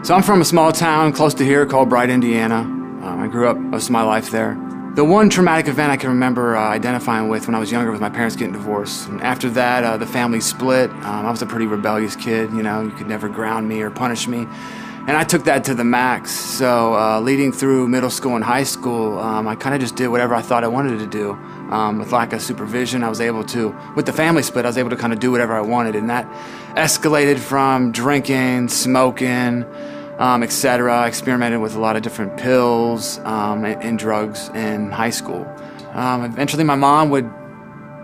So I'm from a small town close to here called Bright, Indiana. I grew up most of my life there. The one traumatic event I can remember identifying with when I was younger was my parents getting divorced. And after that, the family split. I was a pretty rebellious kid, you know, you could never ground me or punish me. And I took that to the max. So leading through middle school and high school, I kind of just did whatever I thought I wanted to do. With lack of supervision, I was able to, with the family split, I was able to kind of do whatever I wanted. And that escalated from drinking, smoking, etc. Experimented with a lot of different pills and drugs in high school. Eventually my mom would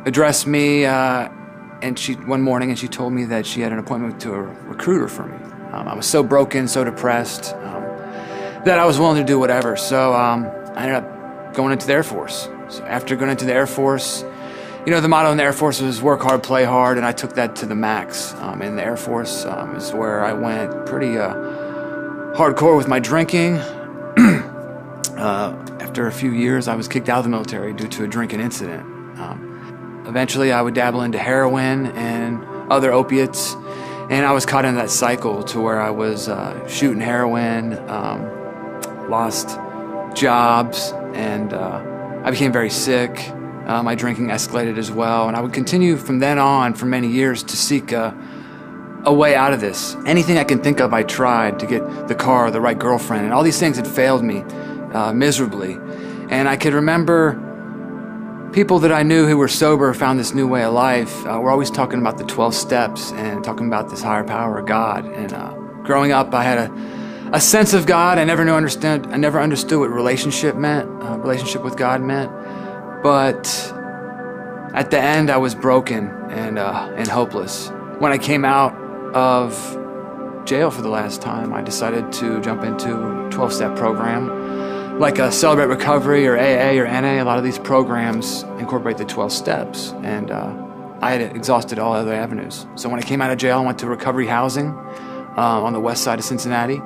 address me one morning and she told me that she had an appointment to a recruiter for me. I was so broken, so depressed, that I was willing to do whatever. So I ended up going into the Air Force. So after going into the Air Force, you know, the motto in the Air Force was work hard, play hard, and I took that to the max. In the Air Force is where I went pretty hardcore with my drinking. After a few years, I was kicked out of the military due to a drinking incident. Eventually, I would dabble into heroin and other opiates, and I was caught in that cycle to where I was shooting heroin, lost jobs, and I became very sick. My drinking escalated as well, and I would continue from then on for many years to seek a way out of this. Anything I can think of, I tried to get the car, the right girlfriend, and all these things had failed me miserably. And I could remember people that I knew who were sober, found this new way of life. We're always talking about the 12 steps and talking about this higher power of God. And growing up, I had a sense of God. I never understood what relationship meant, relationship with God meant. But at the end, I was broken and hopeless. When I came out of jail for the last time, I decided to jump into a 12-step program. Like a Celebrate Recovery or AA or NA, a lot of these programs incorporate the 12 steps. And I had exhausted all other avenues. So when I came out of jail, I went to recovery housing on the west side of Cincinnati.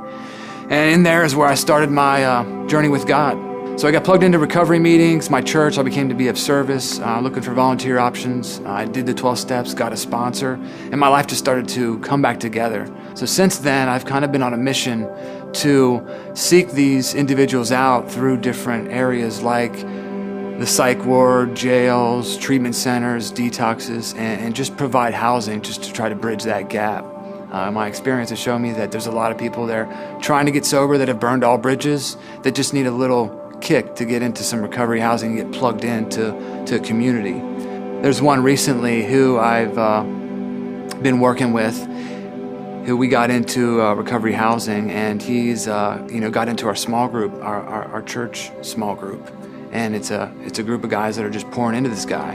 And in there is where I started my journey with God. So I got plugged into recovery meetings, my church. I became to be of service, looking for volunteer options. I did the 12 steps, got a sponsor, and my life just started to come back together. So since then, I've kind of been on a mission to seek these individuals out through different areas like the psych ward, jails, treatment centers, detoxes, and just provide housing just to try to bridge that gap. My experience has shown me that there's a lot of people there trying to get sober that have burned all bridges, that just need a little kick to get into some recovery housing and get plugged into a community. There's one recently who I've been working with, who we got into recovery housing, and he's got into our small group, our church small group, and it's a group of guys that are just pouring into this guy,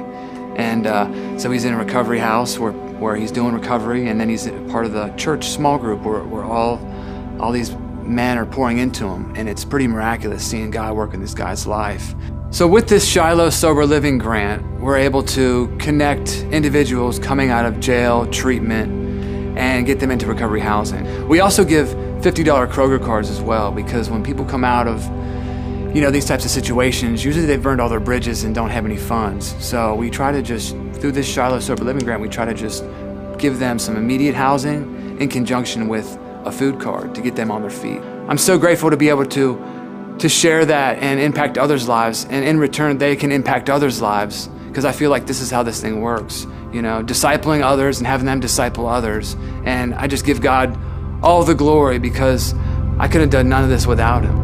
and so he's in a recovery house where he's doing recovery, and then he's part of the church small group where all these men are pouring into him, and it's pretty miraculous seeing God work in this guy's life. So with this Shiloh Sober Living Grant, we're able to connect individuals coming out of jail, treatment, and get them into recovery housing. We also give $50 Kroger cards as well, because when people come out of these types of situations, usually they've burned all their bridges and don't have any funds. So we try to just, through this Shiloh Sober Living Grant, we try to just give them some immediate housing in conjunction with a food card to get them on their feet. I'm so grateful to be able to share that and impact others' lives, and in return they can impact others' lives, because I feel like this is how this thing works, discipling others and having them disciple others. And I just give God all the glory, because I could have done none of this without him.